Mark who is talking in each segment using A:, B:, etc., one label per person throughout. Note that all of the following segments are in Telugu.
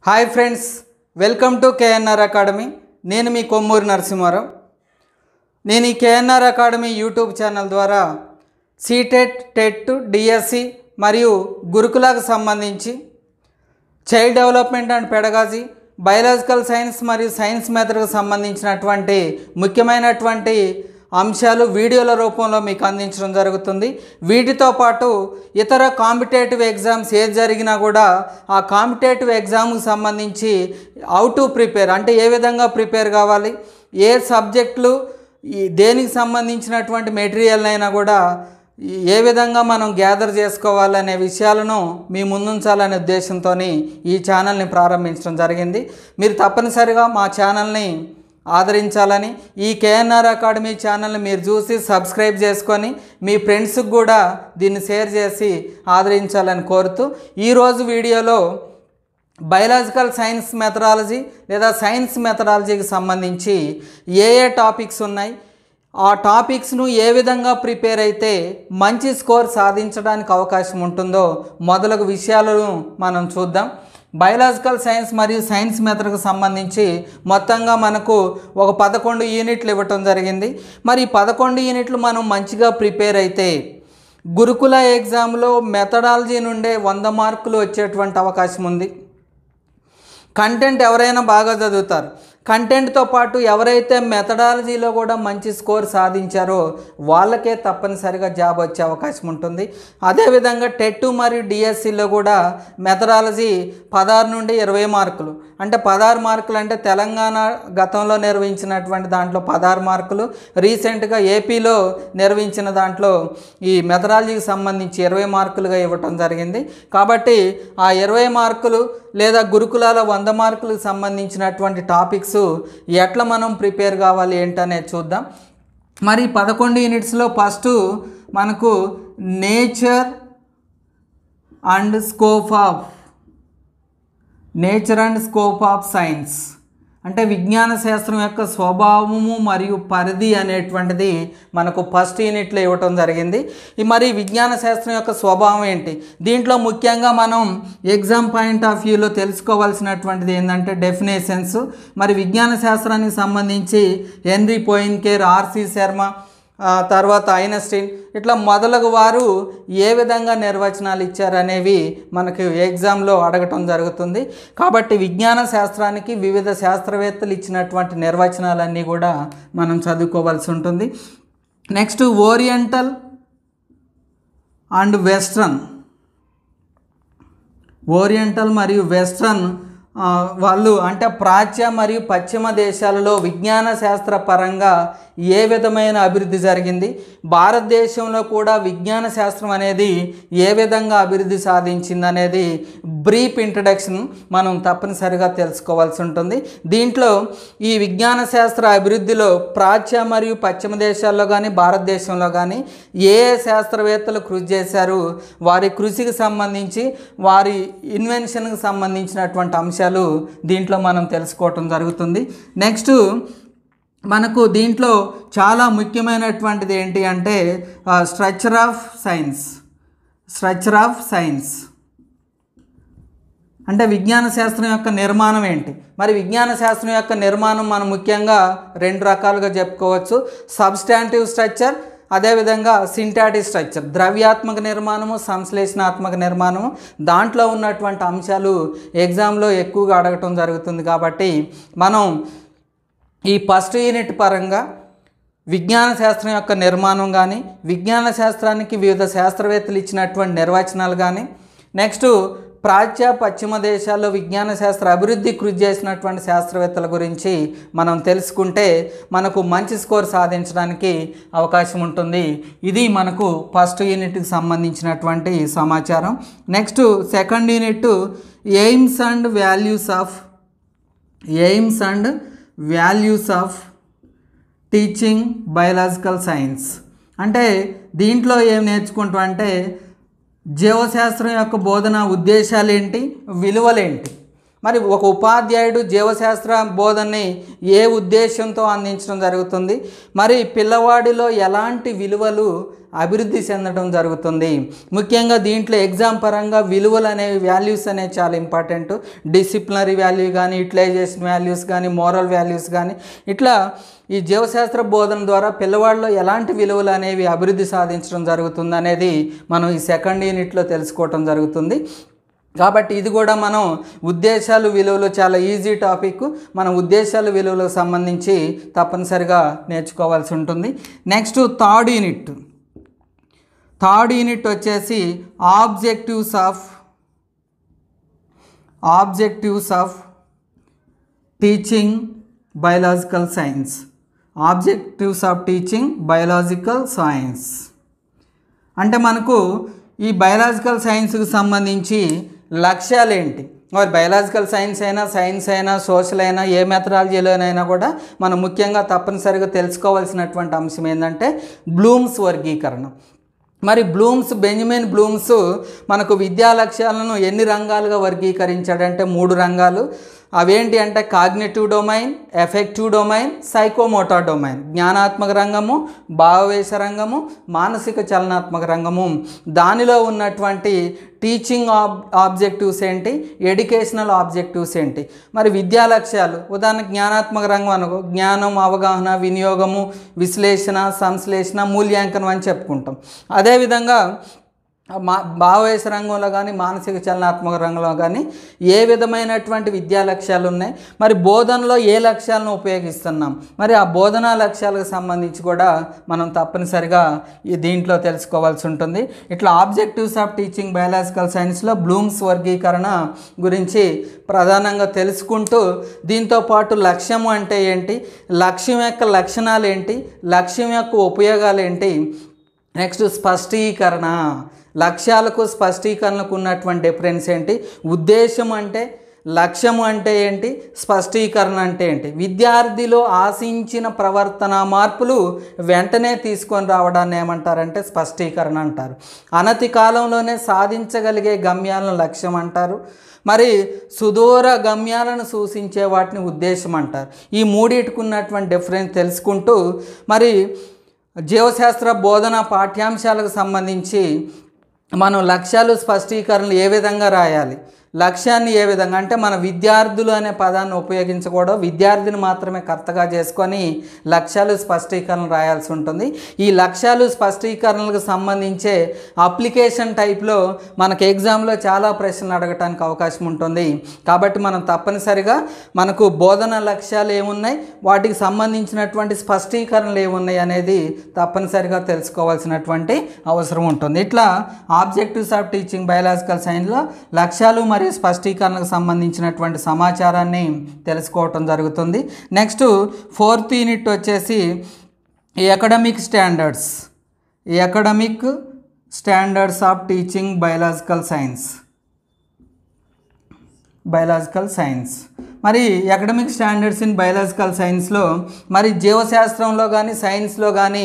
A: Hi friends, welcome to KNR academy. నేను మీ కొమ్మూరి నరసింహారావు. నేను ఈ కేఎన్ఆర్ అకాడమీ యూట్యూబ్ ఛానల్ ద్వారా సీటెట్, టెట్, డిఎస్సి మరియు గురుకులకు సంబంధించి child development and pedagogy, biological science మరియు సైన్స్ మెథడ్కు సంబంధించినటువంటి ముఖ్యమైనటువంటి అంశాలు వీడియోల రూపంలో మీకు అందించడం జరుగుతుంది. వీటితో పాటు ఇతర కాంపిటేటివ్ ఎగ్జామ్స్ ఏది జరిగినా కూడా ఆ కాంపిటేటివ్ ఎగ్జామ్కి సంబంధించి హౌ టు ప్రిపేర్ అంటే ఏ విధంగా ప్రిపేర్ కావాలి, ఏ సబ్జెక్టులు దేనికి సంబంధించినటువంటి మెటీరియల్ అయినా కూడా ఏ విధంగా మనం గ్యాదర్ చేసుకోవాలనే విషయాలను మీ ముందుంచాలనే ఉద్దేశంతో ఈ ఛానల్ని ప్రారంభించడం జరిగింది. మీరు తప్పనిసరిగా మా ఛానల్ని ఆదరించాలని, ఈ కేఎన్ఆర్ అకాడమీ ఛానల్ని మీరు చూసి సబ్స్క్రైబ్ చేసుకొని మీ ఫ్రెండ్స్కి కూడా దీన్ని షేర్ చేసి ఆదరించాలని కోరుతూ ఈరోజు వీడియోలో బయాలజికల్ సైన్స్ మెథడాలజీ లేదా సైన్స్ మెథడాలజీకి సంబంధించి ఏ టాపిక్స్ ఉన్నాయి, ఆ టాపిక్స్ను ఏ విధంగా ప్రిపేర్ అయితే మంచి స్కోర్ సాధించడానికి అవకాశం ఉంటుందో మొదలగు విషయాలను మనం చూద్దాం. బయాలజికల్ సైన్స్ మరియు సైన్స్ మెథడ్కు సంబంధించి మొత్తంగా మనకు ఒక 11 యూనిట్లు ఇవ్వటం జరిగింది. మరి 11 యూనిట్లు మనం మంచిగా ప్రిపేర్ అయితే గురుకుల ఎగ్జామ్లో మెథడాలజీ నుండే 100 మార్కులు వచ్చేటువంటి అవకాశం ఉంది. కంటెంట్ ఎవరైనా బాగా చదువుతారు. కంటెంట్తో పాటు ఎవరైతే మెథడాలజీలో కూడా మంచి స్కోర్ సాధించారో వాళ్ళకే తప్పనిసరిగా జాబ్ వచ్చే అవకాశం ఉంటుంది. అదేవిధంగా టెట్ మరియు డిఎస్సిలో కూడా మెథడాలజీ 16 నుండి 20 మార్కులు అంటే 16 మార్కులు అంటే తెలంగాణ గతంలో నిర్వహించినటువంటి దాంట్లో 16 మార్కులు, రీసెంట్గా ఏపీలో నిర్వహించిన దాంట్లో ఈ మెథడాలజీకి సంబంధించి 20 మార్కులుగా ఇవ్వటం జరిగింది. కాబట్టి ఆ 20 మార్కులు లేదా గురుకులాల 100 మార్కులకు సంబంధించినటువంటి టాపిక్స్ ఎట్లా మనం ప్రిపేర్ కావాలి ఏంటనేది చూద్దాం. మరి 11 యూనిట్స్లో ఫస్ట్ మనకు nature and scope of science అంటే విజ్ఞాన శాస్త్రం యొక్క స్వభావము మరియు పరిధి అనేటువంటిది మనకు ఫస్ట్ యూనిట్లో ఇవ్వటం జరిగింది. మరి విజ్ఞాన శాస్త్రం యొక్క స్వభావం ఏంటి, దీంట్లో ముఖ్యంగా మనం ఎగ్జామ్ పాయింట్ ఆఫ్ వ్యూలో తెలుసుకోవాల్సినటువంటిది ఏంటంటే డెఫినేషన్స్. మరి విజ్ఞాన శాస్త్రానికి సంబంధించి హెన్రీ పోయిన్కేర్, ఆర్సి శర్మ, తర్వాత ఐన్స్టీన్ ఇట్లా మొదలగు వారు ఏ విధంగా నిర్వచనాలు ఇచ్చారనేవి మనకు ఎగ్జామ్లో అడగటం జరుగుతుంది. కాబట్టి విజ్ఞాన శాస్త్రానికి వివిధ శాస్త్రవేత్తలు ఇచ్చినటువంటి నిర్వచనాలన్నీ కూడా మనం చదువుకోవాల్సి ఉంటుంది. నెక్స్ట్ ఓరియంటల్ అండ్ ఓరియంటల్ మరియు వెస్ట్రన్ వాళ్ళు అంటే ప్రాచ్య మరియు పశ్చిమ దేశాలలో విజ్ఞాన శాస్త్ర పరంగా ఏ విధమైన అభివృద్ధి జరిగింది, భారతదేశంలో కూడా విజ్ఞాన శాస్త్రం అనేది ఏ విధంగా అభివృద్ధి సాధించింది అనేది బ్రీఫ్ ఇంట్రడక్షన్ మనం తప్పనిసరిగా తెలుసుకోవాల్సి ఉంటుంది. దీంట్లో ఈ విజ్ఞాన శాస్త్ర అభివృద్ధిలో ప్రాచ్య మరియు పశ్చిమ దేశాల్లో కానీ భారతదేశంలో కానీ ఏ శాస్త్రవేత్తలు కృషి చేశారు, వారి కృషికి సంబంధించి వారి ఇన్వెన్షన్కి సంబంధించినటువంటి అంశాలు దీంట్లో మనం తెలుసుకోవటం జరుగుతుంది. నెక్స్ట్ మనకు దీంట్లో చాలా ముఖ్యమైనటువంటిది ఏంటి అంటే స్ట్రక్చర్ ఆఫ్ సైన్స్ అంటే విజ్ఞాన శాస్త్రం యొక్క నిర్మాణం ఏంటి. మరి విజ్ఞాన శాస్త్రం యొక్క నిర్మాణం మనం ముఖ్యంగా 2 రకాలుగా చెప్పుకోవచ్చు. సబ్స్టాంటివ్ స్ట్రక్చర్, అదేవిధంగా సింటాటిక్ స్ట్రక్చర్, ద్రవ్యాత్మక నిర్మాణము, సంశ్లేషణాత్మక నిర్మాణము. దాంట్లో ఉన్నటువంటి అంశాలు ఎగ్జామ్లో ఎక్కువగా అడగటం జరుగుతుంది. కాబట్టి మనం ఈ ఫస్ట్ యూనిట్ పరంగా విజ్ఞాన శాస్త్రం యొక్క నిర్మాణం కానీ, విజ్ఞాన శాస్త్రానికి వివిధ శాస్త్రవేత్తలు ఇచ్చినటువంటి నిర్వచనాలు కానీ, నెక్స్ట్ ప్రాచ్య పశ్చిమ దేశాల్లో విజ్ఞాన శాస్త్ర అభివృద్ధి కృషి చేసినటువంటి శాస్త్రవేత్తల గురించి మనం తెలుసుకుంటే మనకు మంచి స్కోర్ సాధించడానికి అవకాశం ఉంటుంది. ఇది మనకు ఫస్ట్ యూనిట్కి సంబంధించినటువంటి సమాచారం. Next second unit aims and values of teaching biological science అంటే దీంట్లో ఏం నేర్చుకుంటాం అంటే జీవశాస్త్రం యొక్క బోధన ఉద్దేశాలు ఏంటి, విలువలేంటి, మరి ఒక ఉపాధ్యాయుడు జీవశాస్త్ర బోధనని ఏ ఉద్దేశంతో అందించడం జరుగుతుంది, మరి పిల్లవాడిలో ఎలాంటి విలువలు అభివృద్ధి చెందడం జరుగుతుంది. ముఖ్యంగా దీంట్లో ఎగ్జామ్ పరంగా విలువలు అనేవి, వాల్యూస్ అనేవి చాలా ఇంపార్టెంట్. డిసిప్లినరీ వాల్యూ కానీ, యూటిలైజేషన్ వాల్యూస్ కానీ, మోరల్ వాల్యూస్ కానీ, ఇట్లా ఈ జీవశాస్త్ర బోధన ద్వారా పిల్లవాడిలో ఎలాంటి విలువలు అనేవి అభివృద్ధి సాధించడం జరుగుతుంది అనేది మనం ఈ సెకండ్ యూనిట్లో తెలుసుకోవటం జరుగుతుంది. కాబట్టి ఇది కూడా మనం ఉద్దేశాలు విలువలు చాలా ఈజీ టాపిక్. మనం ఉద్దేశాలు విలువలకు సంబంధించి తప్పనిసరిగా నేర్చుకోవాల్సి ఉంటుంది. నెక్స్ట్ థర్డ్ యూనిట్ వచ్చేసి objectives of teaching biological science. Objectives of teaching biological science అంటే మనకు ఈ బయాలజికల్ సైన్స్కి సంబంధించి లక్ష్యాలు ఏంటి? మరి బయాలజికల్ సైన్స్ అయినా సోషల్ అయినా ఏ మెథడాలజీలోనైనా కూడా మనం ముఖ్యంగా తప్పనిసరిగా తెలుసుకోవాల్సినటువంటి అంశం ఏంటంటే బ్లూమ్స్ వర్గీకరణ. మరి బెంజమిన్ బ్లూమ్స్ మనకు విద్యా లక్ష్యాలను ఎన్ని రంగాలుగా వర్గీకరించాడంటే 3 రంగాలు. అవేంటి అంటే cognitive domain, affective domain, psychomotor domain. జ్ఞానాత్మక రంగము, భావవేశ రంగము, మానసిక చలనాత్మక రంగము. దానిలో ఉన్నటువంటి టీచింగ్ ఆబ్జెక్టివ్స్ ఏంటి, ఎడ్యుకేషనల్ ఆబ్జెక్టివ్స్ ఏంటి, మరి విద్యా లక్ష్యాలు. ఉదాహరణకు జ్ఞానాత్మక రంగం అనుకో, జ్ఞానం, అవగాహన, వినియోగము, విశ్లేషణ, సంశ్లేషణ, మూల్యాంకనం అని చెప్పుకుంటాం. అదేవిధంగా భావవేశ రంగంలో కానీ, మానసిక చలనాత్మక రంగంలో కానీ ఏ విధమైనటువంటి విద్యా లక్ష్యాలు ఉన్నాయి, మరి బోధనలో ఏ లక్ష్యాలను ఉపయోగిస్తున్నాం, మరి ఆ బోధనా లక్ష్యాలకు సంబంధించి కూడా మనం తప్పనిసరిగా దీంట్లో తెలుసుకోవాల్సి ఉంటుంది. ఇట్లా ఆబ్జెక్టివ్స్ ఆఫ్ టీచింగ్ బయాలజికల్ సైన్స్లో బ్లూమ్స్ వర్గీకరణ గురించి ప్రధానంగా తెలుసుకుంటూ, దీంతోపాటు లక్ష్యము అంటే ఏంటి, లక్ష్యం యొక్క లక్షణాలు ఏంటి, లక్ష్యం యొక్క ఉపయోగాలు ఏంటి, నెక్స్ట్ స్పష్టీకరణ, లక్ష్యాలకు స్పష్టీకరణకు ఉన్నటువంటి డిఫరెన్స్ ఏంటి, ఉద్దేశం అంటే, లక్ష్యము అంటే ఏంటి, స్పష్టీకరణ అంటే ఏంటి, విద్యార్థిలో ఆశించిన ప్రవర్తన మార్పులు వెంటనే తీసుకొని రావడాన్ని ఏమంటారంటే స్పష్టీకరణ అంటారు. అనతి కాలంలోనే సాధించగలిగే గమ్యాలను లక్ష్యం అంటారు. మరి సుదూర గమ్యాలను సూచించే వాటిని ఉద్దేశం అంటారు. ఈ మూడింటికి ఉన్నటువంటి డిఫరెన్స్ తెలుసుకుంటూ, మరి జీవశాస్త్ర బోధన పాఠ్యాంశాలకు సంబంధించి మనం లక్ష్యాలు స్పష్టీకరణలు ఏ విధంగా రాయాలి, లక్ష్యాన్ని ఏ విధంగా అంటే మన విద్యార్థులు అనే పదాన్ని ఉపయోగించకూడదు, విద్యార్థిని మాత్రమే కర్తగా చేసుకొని లక్ష్యాలు స్పష్టీకరణ రాయాల్సి ఉంటుంది. ఈ లక్ష్యాలు స్పష్టీకరణలకు సంబంధించే అప్లికేషన్ టైప్లో మనకు ఎగ్జామ్లో చాలా ప్రశ్నలు అడగటానికి అవకాశం ఉంటుంది. కాబట్టి మనం తప్పనిసరిగా మనకు బోధన లక్ష్యాలు ఏమున్నాయి, వాటికి సంబంధించినటువంటి స్పష్టీకరణలు ఏమున్నాయి అనేది తప్పనిసరిగా తెలుసుకోవాల్సినటువంటి అవసరం ఉంటుంది. ఇట్లా ఆబ్జెక్టివ్స్ ఆఫ్ టీచింగ్ బయాలజికల్ సైన్స్లో లక్ష్యాలు మరియు స్పష్టీకరణకు సంబంధించినటువంటి సమాచారాన్ని తెలుసుకోవటం జరుగుతుంది. నెక్స్ట్ 4th యూనిట్ వచ్చేసి academic standards of teaching biological science. మరి అకాడమిక్ స్టాండర్డ్స్ ఇన్ బయాలజికల్ సైన్స్లో మరి జీవశాస్త్రంలో కానీ సైన్స్లో కానీ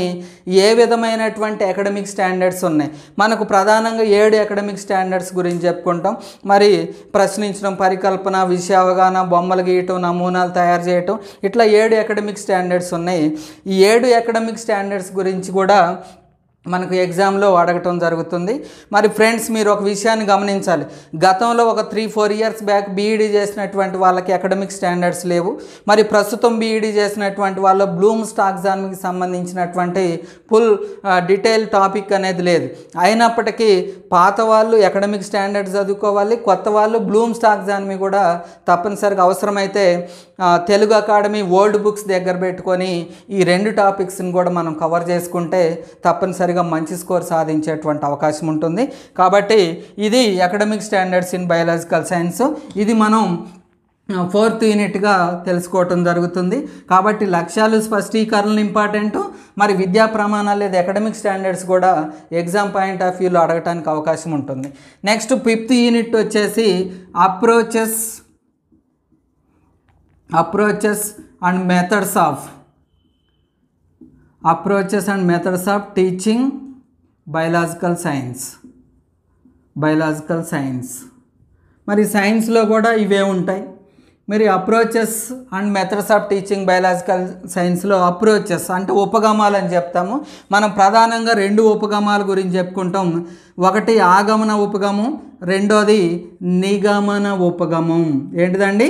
A: ఏ విధమైనటువంటి అకాడమిక్ స్టాండర్డ్స్ ఉన్నాయి. మనకు ప్రధానంగా 7 అకాడమిక్ స్టాండర్డ్స్ గురించి చెప్పుకుంటాం. మరి ప్రశ్నించడం, పరికల్పన, విషయ అవగాహన, బొమ్మలు గీయటం, నమూనాలు తయారు చేయటం, ఇట్లా 7 అకాడమిక్ స్టాండర్డ్స్ ఉన్నాయి. ఈ 7 అకాడమిక్ స్టాండర్డ్స్ గురించి కూడా మనకు ఎగ్జామ్లో అడగటం జరుగుతుంది. మరి ఫ్రెండ్స్, మీరు ఒక విషయాన్ని గమనించాలి. గతంలో ఒక 3-4 ఇయర్స్ బ్యాక్ బీఈడీ చేసినటువంటి వాళ్ళకి అకాడమిక్ స్టాండర్డ్స్ లేవు. మరి ప్రస్తుతం బీఈడీ చేసినటువంటి వాళ్ళు బ్లూమ్స్ టాక్సానమీకి సంబంధించినటువంటి ఫుల్ డీటెయిల్ టాపిక్ అనేది లేదు. అయినప్పటికీ పాత వాళ్ళు అకాడమిక్ స్టాండర్డ్స్ చదువుకోవాలి, కొత్త వాళ్ళు బ్లూమ్స్ టాక్సానమీ కూడా తప్పనిసరిగా అవసరమైతే తెలుగు అకాడమీ ఓల్డ్ బుక్స్ దగ్గర పెట్టుకొని ఈ 2 టాపిక్స్ని కూడా మనం కవర్ చేసుకుంటే తప్పనిసరిగా మంచి స్కోర్ సాధించేటువంటి అవకాశం ఉంటుంది. కాబట్టి ఇది academic standards in biological science. ఇది మనం 4th యూనిట్గా తెలుసుకోవటం జరుగుతుంది. కాబట్టి లక్ష్యాలు స్పష్టీకరణలు ఇంపార్టెంట్, మరి విద్యా ప్రమాణాలు లేదా అకాడమిక్ స్టాండర్డ్స్ కూడా ఎగ్జామ్ పాయింట్ ఆఫ్ వ్యూలో అడగటానికి అవకాశం ఉంటుంది. నెక్స్ట్ 5th యూనిట్ వచ్చేసి approaches and methods of teaching biological science. మరి సైన్స్లో కూడా ఇవే ఉంటాయి. మరి approaches and methods of teaching biological సైన్స్లో అప్రోచెస్ అంటే ఉపగమాలు అని చెప్తాము. మనం ప్రధానంగా 2 ఉపగమాల గురించి చెప్పుకుంటాం. ఒకటి ఆగమన ఉపగమం, రెండోది నిగమన ఉపగమం. ఏంటిదండి?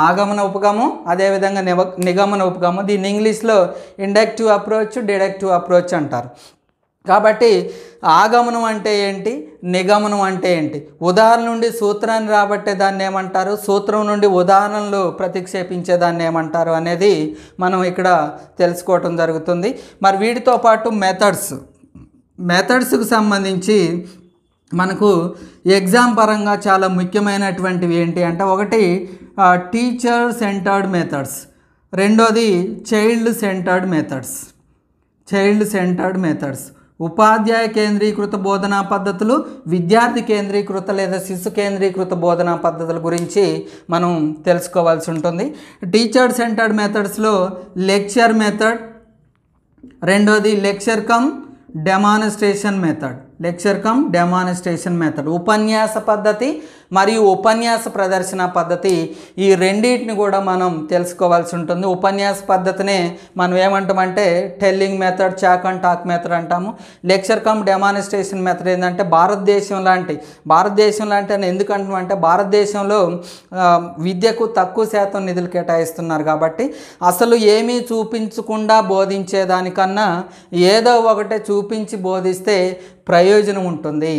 A: ఆగమన ఉపగమం, అదేవిధంగా నిగమన ఉపగమం. దీన్ని ఇంగ్లీష్లో ఇండక్టివ్ అప్రోచ్, డిడక్టివ్ అప్రోచ్ అంటారు. కాబట్టి ఆగమనం అంటే ఏంటి, నిగమనం అంటే ఏంటి? ఉదాహరణ నుండి సూత్రాన్ని రాబట్టే దాన్ని ఏమంటారు, సూత్రం నుండి ఉదాహరణలు ప్రతిక్షేపించే దాన్ని ఏమంటారు అనేది మనం ఇక్కడ తెలుసుకోవటం జరుగుతుంది. మరి వీటితో పాటు మెథడ్స్కి సంబంధించి మనకు ఎగ్జామ్ పరంగా చాలా ముఖ్యమైనటువంటివి ఏంటి అంటే, ఒకటి టీచర్ సెంటర్డ్ మెథడ్స్, రెండోది చైల్డ్ సెంటర్డ్ మెథడ్స్. ఉపాధ్యాయ కేంద్రీకృత బోధనా పద్ధతులు, విద్యార్థి కేంద్రీకృత లేదా శిశు కేంద్రీకృత బోధనా పద్ధతుల గురించి మనం తెలుసుకోవాల్సి ఉంటుంది. టీచర్ సెంటర్డ్ మెథడ్స్లో లెక్చర్ మెథడ్, రెండోది లెక్చర్ కమ్ డెమాన్స్ట్రేషన్ మెథడ్, ఉపన్యాస పద్ధతి మరియు ఉపన్యాస ప్రదర్శన పద్ధతి. ఈ రెండింటిని కూడా మనం తెలుసుకోవాల్సి ఉంటుంది. ఉపన్యాస పద్ధతినే మనం ఏమంటామంటే telling method, chalk and talk method అంటాము. లెక్చర్ కమ్ డెమాన్స్ట్రేషన్ మెథడ్ ఏంటంటే భారతదేశం లాంటి అని ఎందుకు అంటామంటే, భారతదేశంలో విద్యకు తక్కువ శాతం నిధులు కేటాయిస్తున్నారు కాబట్టి అసలు ఏమీ చూపించకుండా బోధించేదానికన్నా ఏదో ఒకటే చూపించి బోధిస్తే ప్రయోజనం ఉంటుంది.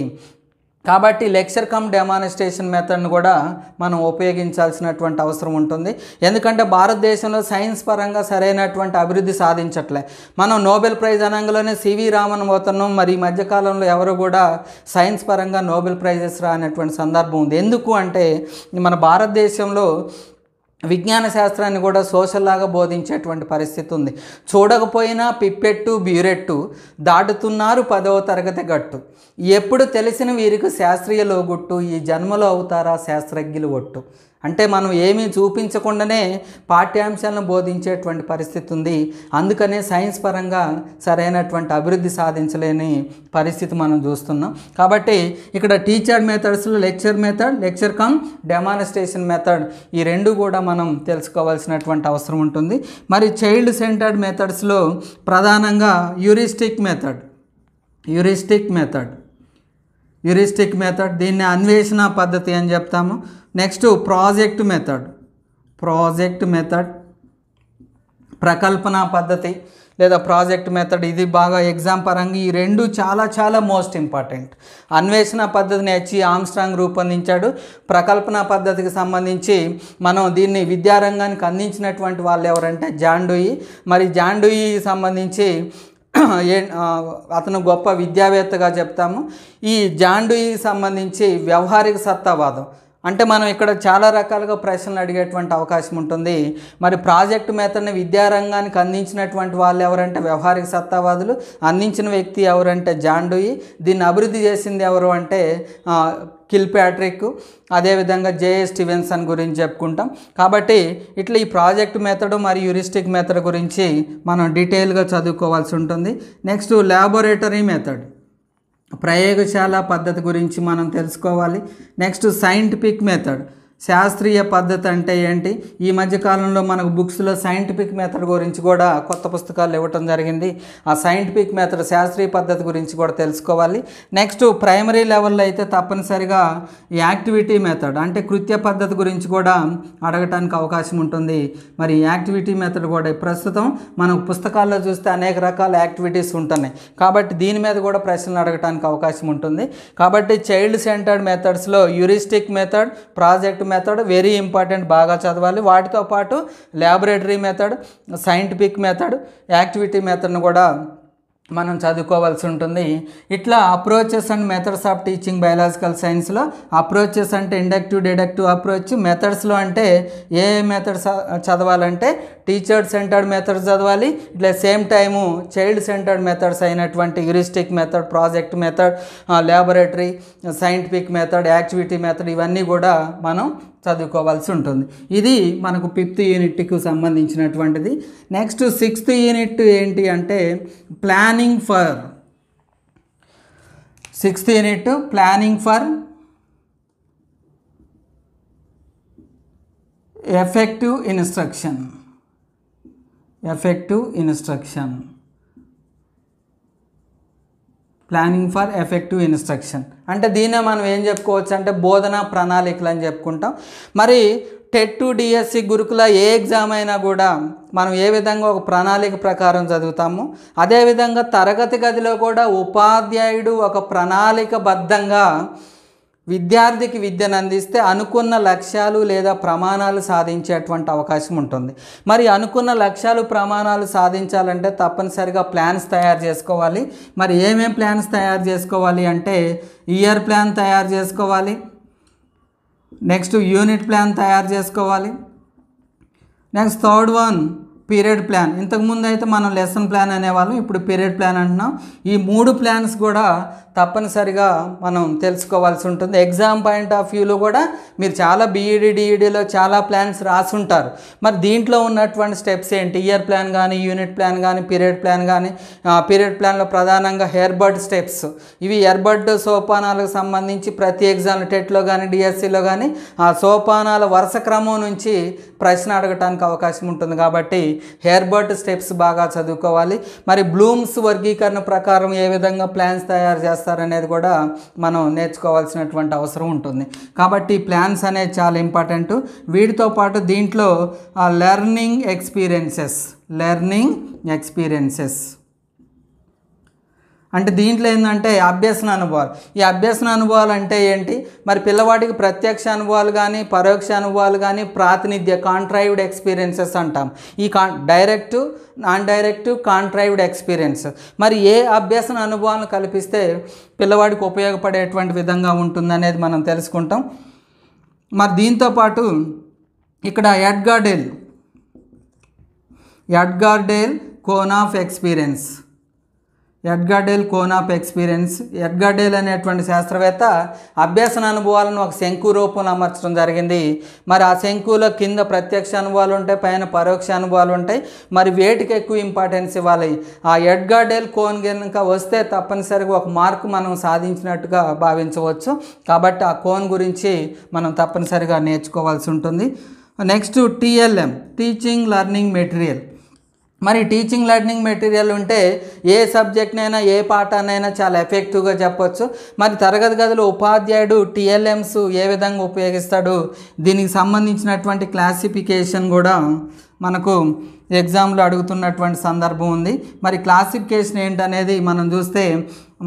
A: కాబట్టి లెక్చర్ కమ్ డెమాన్స్ట్రేషన్ మెథడ్ను కూడా మనం ఉపయోగించాల్సినటువంటి అవసరం ఉంటుంది. ఎందుకంటే భారతదేశంలో సైన్స్ పరంగా సరైనటువంటి అభివృద్ధి సాధించట్లే. మనం నోబెల్ ప్రైజ్ అనంగానే సివి రామన్ పోతున్నాం. మరి ఈ మధ్యకాలంలో ఎవరు కూడా సైన్స్ పరంగా నోబెల్ ప్రైజెస్ రానటువంటి సందర్భం ఉంది. ఎందుకు అంటే మన భారతదేశంలో విజ్ఞాన శాస్త్రాన్ని కూడా సోషల్ లాగా బోధించేటువంటి పరిస్థితి ఉంది. చూడకపోయినా పిప్పెట్టు బ్యూరెట్టు దాటుతున్నారు 10వ తరగతి గట్టు, ఎప్పుడు తెలిసిన వీరికి శాస్త్రీయ లోగుట్టు, ఈ జన్మలో అవుతారా శాస్త్రజ్ఞులు ఒట్టు. అంటే మనం ఏమీ చూపించకుండానే పాఠ్యాంశాలను బోధించేటువంటి పరిస్థితి ఉంది. అందుకనే సైన్స్ పరంగా సరైనటువంటి అభివృద్ధి సాధించలేని పరిస్థితి మనం చూస్తున్నాం. కాబట్టి ఇక్కడ టీచర్ మెథడ్స్లో లెక్చర్ కమ్ డెమాన్స్ట్రేషన్ మెథడ్, ఈ రెండు కూడా మనం తెలుసుకోవాల్సినటువంటి అవసరం ఉంటుంది. మరి చైల్డ్ సెంటర్డ్ మెథడ్స్లో ప్రధానంగా యూరిస్టిక్ మెథడ్, దీన్ని అన్వేషణ పద్ధతి అని చెప్తాము. నెక్స్ట్ ప్రాజెక్ట్ మెథడ్, ప్రకల్పన పద్ధతి లేదా ప్రాజెక్ట్ మెథడ్. ఇది బాగా ఎగ్జామ్ పరంగా ఈ రెండు చాలా మోస్ట్ ఇంపార్టెంట్. అన్వేషణ పద్ధతిని హెచ్.ఈ. ఆమ్స్ట్రాంగ్ రూపొందించాడు. ప్రకల్పన పద్ధతికి సంబంధించి మనం దీన్ని విద్యారంగానికి అందించినటువంటి వాళ్ళు ఎవరంటే జాన్ డ్యూయి. మరి జాన్ డ్యూయికి సంబంధించి అతను గొప్ప విద్యావేత్తగా చెప్తాము. ఈ జాన్ డ్యూయికి సంబంధించి వ్యవహారిక సత్తావాదం అంటే మనం ఇక్కడ చాలా రకాలుగా ప్రశ్నలు అడిగేటువంటి అవకాశం ఉంటుంది. మరి ప్రాజెక్టు మెథడ్ని విద్యారంగానికి అందించినటువంటి వాళ్ళు ఎవరంటే వ్యవహారిక సత్తావాదులు, అందించిన వ్యక్తి ఎవరంటే జాన్ డ్యూయి. దీన్ని అభివృద్ధి చేసింది ఎవరు అంటే కిల్పాట్రిక్, అదేవిధంగా జేఎస్ స్టీవెన్సన్ గురించి చెప్పుకుంటాం. కాబట్టి ఇట్లా ఈ ప్రాజెక్ట్ మెథడ్ మరియు యూరిస్టిక్ మెథడ్ గురించి మనం డీటెయిల్గా చదువుకోవాల్సి ఉంటుంది. నెక్స్ట్ ల్యాబొరేటరీ మెథడ్, ప్రయోగశాల పద్ధతి గురించి మనం తెలుసుకోవాలి. నెక్స్ట్ సైంటిఫిక్ మెథడ్, శాస్త్రీయ పద్ధతి అంటే ఏంటి. ఈ మధ్యకాలంలో మనకు బుక్స్లో సైంటిఫిక్ మెథడ్ గురించి కూడా కొత్త పుస్తకాలు ఇవ్వటం జరిగింది. ఆ సైంటిఫిక్ మెథడ్ శాస్త్రీయ పద్ధతి గురించి కూడా తెలుసుకోవాలి. నెక్స్ట్ ప్రైమరీ లెవెల్లో అయితే తప్పనిసరిగా యాక్టివిటీ మెథడ్ అంటే కృత్య పద్ధతి గురించి కూడా అడగటానికి అవకాశం ఉంటుంది. మరి యాక్టివిటీ మెథడ్ కూడా ప్రస్తుతం మనం పుస్తకాల్లో చూస్తే అనేక రకాల యాక్టివిటీస్ ఉంటున్నాయి. కాబట్టి దీని మీద కూడా ప్రశ్నలు అడగటానికి అవకాశం ఉంటుంది. కాబట్టి చైల్డ్ సెంటర్డ్ మెథడ్స్లో heuristic method, project method very important, బాగా చదవాలి. వాటితో పాటు laboratory method, scientific method, activity మెథడ్ను కూడా మనం చదువుకోవాల్సి ఉంటుంది. ఇట్లా approaches and methods of teaching biological సైన్స్లో అప్రోచెస్ అంటే ఇండక్టివ్ డిడక్టివ్ అప్రోచ్, మెథడ్స్లో అంటే ఏ మెథడ్స్ చదవాలంటే టీచర్ సెంటర్డ్ మెథడ్స్ చదవాలి. ఇట్లా same time child centred methods అయినటువంటి heuristic method, project method, laboratory, scientific method, activity method ఇవన్నీ కూడా మనం చదువుకోవాల్సి ఉంటుంది. ఇది మనకు 5th యూనిట్కి సంబంధించినటువంటిది. నెక్స్ట్ 6th యూనిట్ ఏంటి అంటే planning for 6th unit planning for effective instruction, effective instruction, planning for effective instruction అంటే దీన్నే మనం ఏం చెప్పుకోవచ్చు అంటే బోధనా ప్రణాళికలు అని చెప్పుకుంటాం. మరి టెట్ డిఎస్సి గురుకుల ఏ ఎగ్జామ్ అయినా కూడా మనం ఏ విధంగా ఒక ప్రణాళిక ప్రకారం చదువుతాము, అదేవిధంగా తరగతి గదిలో కూడా ఉపాధ్యాయుడు ఒక ప్రణాళికబద్ధంగా విద్యార్థికి విద్యను అందిస్తే అనుకున్న లక్ష్యాలు లేదా ప్రమాణాలు సాధించేటువంటి అవకాశం ఉంటుంది. మరి అనుకున్న లక్ష్యాలు ప్రమాణాలు సాధించాలంటే తప్పనిసరిగా ప్లాన్స్ తయారు చేసుకోవాలి. మరి ఏమేం ప్లాన్స్ తయారు చేసుకోవాలి అంటే ఇయర్ ప్లాన్ తయారు చేసుకోవాలి, నెక్స్ట్ యూనిట్ ప్లాన్ తయారు చేసుకోవాలి, next third one period plan. ఇంతకుముందు అయితే మనం లెసన్ ప్లాన్ అనేవాళ్ళం, ఇప్పుడు పీరియడ్ ప్లాన్ అంటున్నాం. ఈ 3 ప్లాన్స్ కూడా తప్పనిసరిగా మనం తెలుసుకోవాల్సి ఉంటుంది. ఎగ్జామ్ పాయింట్ ఆఫ్ వ్యూలో కూడా మీరు చాలా బీఈడి డిఈడిలో చాలా ప్లాన్స్ రాసుంటారు. మరి దీంట్లో ఉన్నటువంటి స్టెప్స్ ఏంటి, ఇయర్ ప్లాన్ కానీ యూనిట్ ప్లాన్ కానీ పీరియడ్ ప్లాన్ కానీ. పీరియడ్ ప్లాన్లో ప్రధానంగా హెయిర్బర్డ్ స్టెప్స్, ఇవి ఎయిర్బర్డ్ సోపానాలకు సంబంధించి ప్రతి ఎగ్జామ్ టెట్లో కానీ డిఎస్సిలో కానీ ఆ సోపానాల వరుస క్రమం నుంచి ప్రశ్న అడగటానికి అవకాశం ఉంటుంది. కాబట్టి హెయిర్బర్డ్ స్టెప్స్ బాగా చదువుకోవాలి. మరి బ్లూమ్స్ వర్గీకరణ ప్రకారం ఏ విధంగా ప్లాన్స్ తయారు చేస్తారనేది కూడా మనం నేర్చుకోవాల్సినటువంటి అవసరం ఉంటుంది. కాబట్టి ప్లాన్స్ అనేది చాలా ఇంపార్టెంట్. వీటితో పాటు దీంట్లో లెర్నింగ్ ఎక్స్పీరియన్సెస్, లెర్నింగ్ ఎక్స్పీరియన్సెస్ అంటే దీంట్లో ఏంటంటే అభ్యసన అనుభవాలు. ఈ అభ్యసన అనుభవాలు అంటే ఏంటి, మరి పిల్లవాడికి ప్రత్యక్ష అనుభవాలు కానీ పరోక్ష అనుభవాలు కానీ ప్రాతినిధ్య కాంట్రైవ్డ్ ఎక్స్పీరియన్సెస్ అంటాం. ఈ డైరెక్ట్ నాన్ డైరెక్ట్ కాంట్రైవ్డ్ ఎక్స్పీరియన్స్. మరి ఏ అభ్యసన అనుభవాలను కల్పిస్తే పిల్లవాడికి ఉపయోగపడేటువంటి విధంగా ఉంటుందనేది మనం తెలుసుకుంటాం. మరి దీంతోపాటు ఇక్కడ Edgar Dale cone of experience, Edgar Dale cone of experience. Edgar Dale అనేటువంటి శాస్త్రవేత్త అభ్యసన అనుభవాలను ఒక శంకు రూపంలో అమర్చడం జరిగింది. మరి ఆ శంకులో కింద ప్రత్యక్ష అనుభవాలు ఉంటాయి, పైన పరోక్ష అనుభవాలు ఉంటాయి. మరి వేటికి ఎక్కువ ఇంపార్టెన్స్ ఇవ్వాలి, ఆ ఎడ్గార్డేల్ కోన్ కనుక వస్తే తప్పనిసరిగా ఒక మార్కు మనం సాధించినట్టుగా భావించవచ్చు. కాబట్టి ఆ కోన్ గురించి మనం తప్పనిసరిగా నేర్చుకోవాల్సి ఉంటుంది. Next TLM, teaching learning material. మరి టీచింగ్ లెర్నింగ్ మెటీరియల్ ఉంటే ఏ సబ్జెక్ట్నైనా ఏ పాఠాన్నైనా చాలా ఎఫెక్టివ్గా చెప్పొచ్చు. మరి తరగతి గదిలో ఉపాధ్యాయుడు టీఎల్ఎంస్ ఏ విధంగా ఉపయోగిస్తాడు, దీనికి సంబంధించినటువంటి క్లాసిఫికేషన్ కూడా మనకు ఎగ్జామ్లో అడుగుతున్నటువంటి సందర్భం ఉంది. మరి క్లాసిఫికేషన్ ఏంటనేది మనం చూస్తే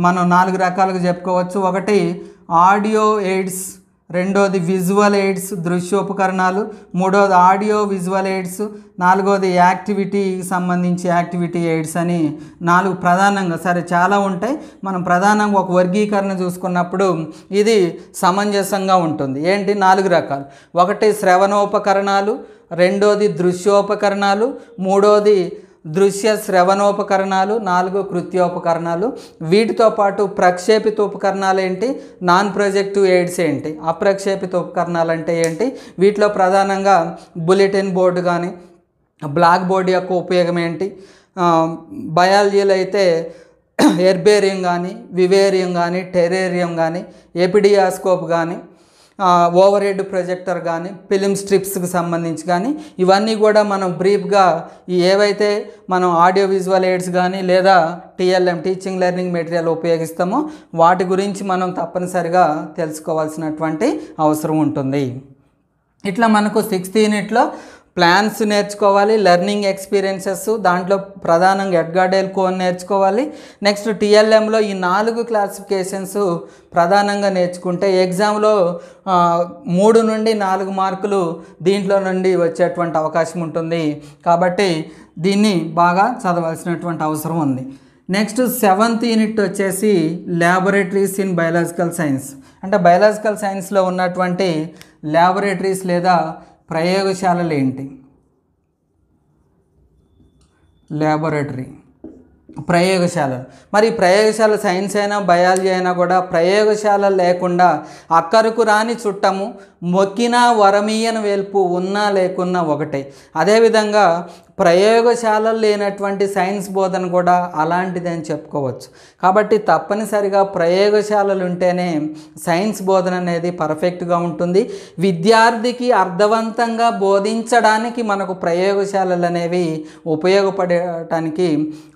A: మనం 4 రకాలుగా చెప్పుకోవచ్చు. ఒకటి ఆడియో ఎయిడ్స్, రెండోది విజువల్ ఎయిడ్స్ దృశ్యోపకరణాలు, మూడోది ఆడియో విజువల్ ఎయిడ్స్, నాలుగోది యాక్టివిటీకి సంబంధించి యాక్టివిటీ ఎయిడ్స్ అని 4 ప్రధానంగా. సరే చాలా ఉంటాయి, మనం ప్రధానంగా ఒక వర్గీకరణ చూసుకున్నప్పుడు ఇది సమంజసంగా ఉంటుంది. ఏంటి 4 రకాలు, ఒకటి శ్రవణోపకరణాలు, రెండోది దృశ్యోపకరణాలు, మూడోది దృశ్య శ్రవణోపకరణాలు, 4 కృత్యోపకరణాలు. వీటితో పాటు ప్రక్షేపిత ఉపకరణాలు ఏంటి, నాన్ ప్రొజెక్టివ్ ఎయిడ్స్ ఏంటి, అప్రక్షేపిత ఉపకరణాలు అంటే ఏంటి, వీటిలో ప్రధానంగా బులెటిన్ బోర్డు కానీ బ్లాక్ బోర్డు యొక్క ఉపయోగం ఏంటి, బయాలజీలో అయితే హెర్బేరియం కానీ వివేరియం కానీ టెరేరియం కానీ ఎపిడియాస్కోప్ కానీ ఓవర్ హెడ్ ప్రొజెక్టర్ కానీ ఫిలిం స్ట్రిప్స్కి సంబంధించి కానీ ఇవన్నీ కూడా మనం బ్రీఫ్గా ఏవైతే మనం ఆడియో విజువల్ ఎయిడ్స్ కానీ లేదా టీఎల్ఎం టీచింగ్ లెర్నింగ్ మెటీరియల్ ఉపయోగిస్తామో వాటి గురించి మనం తప్పనిసరిగా తెలుసుకోవాల్సినటువంటి అవసరం ఉంటుంది. ఇట్లా మనకు 6th యూనిట్లో ప్లాన్స్ నేర్చుకోవాలి, లెర్నింగ్ ఎక్స్పీరియన్సెస్ దాంట్లో ప్రధానంగా ఎడ్గార్డేల్ కోన్ నేర్చుకోవాలి. నెక్స్ట్ టీఎల్ఎంలో ఈ 4 క్లాసిఫికేషన్స్ ప్రధానంగా నేర్చుకుంటే ఎగ్జామ్లో 3 నుండి 4 మార్కులు దీంట్లో నుండి వచ్చేటువంటి అవకాశం ఉంటుంది. కాబట్టి దీన్ని బాగా చదవాల్సినటువంటి అవసరం ఉంది. నెక్స్ట్ 7th యూనిట్ వచ్చేసి ల్యాబొరేటరీస్ ఇన్ బయాలజికల్ సైన్స్. అంటే బయాలజికల్ సైన్స్లో ఉన్నటువంటి ల్యాబొరేటరీస్ లేదా ప్రయోగశాలలు ఏంటి, ల్యాబొరేటరీ ప్రయోగశాలలు. మరి ప్రయోగశాల సైన్స్ అయినా బయాలజీ అయినా కూడా ప్రయోగశాల లేకుండా అక్కరకు రాని చుట్టము మొక్కినా వరమీయన వేల్పు ఉన్నా లేకున్నా ఒకటే. అదేవిధంగా ప్రయోగశాలలు లేనటువంటి సైన్స్ బోధన కూడా అలాంటిది అని చెప్పుకోవచ్చు. కాబట్టి తప్పనిసరిగా ప్రయోగశాలలు ఉంటేనే సైన్స్ బోధన అనేది పర్ఫెక్ట్గా ఉంటుంది. విద్యార్థికి అర్థవంతంగా బోధించడానికి మనకు ప్రయోగశాలలు అనేవి ఉపయోగపడటానికి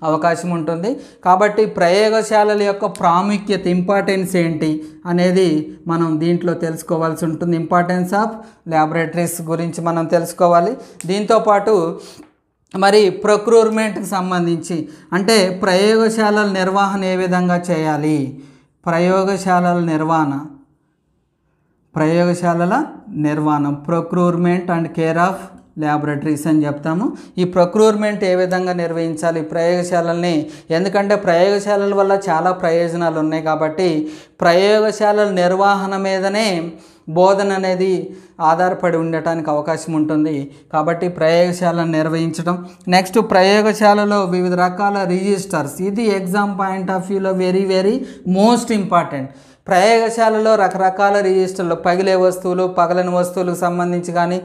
A: అవకాశం ఉంటుంది. కాబట్టి ప్రయోగశాలల యొక్క ప్రాముఖ్యత, ఇంపార్టెన్స్ ఏంటి అనేది మనం దీంట్లో తెలుసుకోవాల్సి ఉంటుంది. ఇంపార్టెన్స్ ఆఫ్ ల్యాబొరేటరీస్ గురించి మనం తెలుసుకోవాలి. దీంతోపాటు మరి ప్రొక్యూర్మెంట్కి సంబంధించి అంటే ప్రయోగశాలల నిర్వహణ ఏ విధంగా చేయాలి, ప్రయోగశాలల నిర్వహణ procurement and care of laboratories అని చెప్తాము. ఈ ప్రొక్యూర్మెంట్ ఏ విధంగా నిర్వహించాలి ప్రయోగశాలల్ని, ఎందుకంటే ప్రయోగశాలల వల్ల చాలా ప్రయోజనాలు ఉన్నాయి. కాబట్టి ప్రయోగశాలల నిర్వహణ మీదనే బోధన అనేది ఆధారపడి ఉండటానికి అవకాశం ఉంటుంది. కాబట్టి ప్రయోగశాలను నిర్వహించడం. నెక్స్ట్ ప్రయోగశాలలో వివిధ రకాల రిజిస్టర్స్, ఇది ఎగ్జామ్ పాయింట్ ఆఫ్ వ్యూలో వెరీ వెరీ మోస్ట్ ఇంపార్టెంట్. ప్రయోగశాలలో రకరకాల రిజిస్టర్లు, పగిలే వస్తువులు, పగలని వస్తువులకు సంబంధించి కానీ,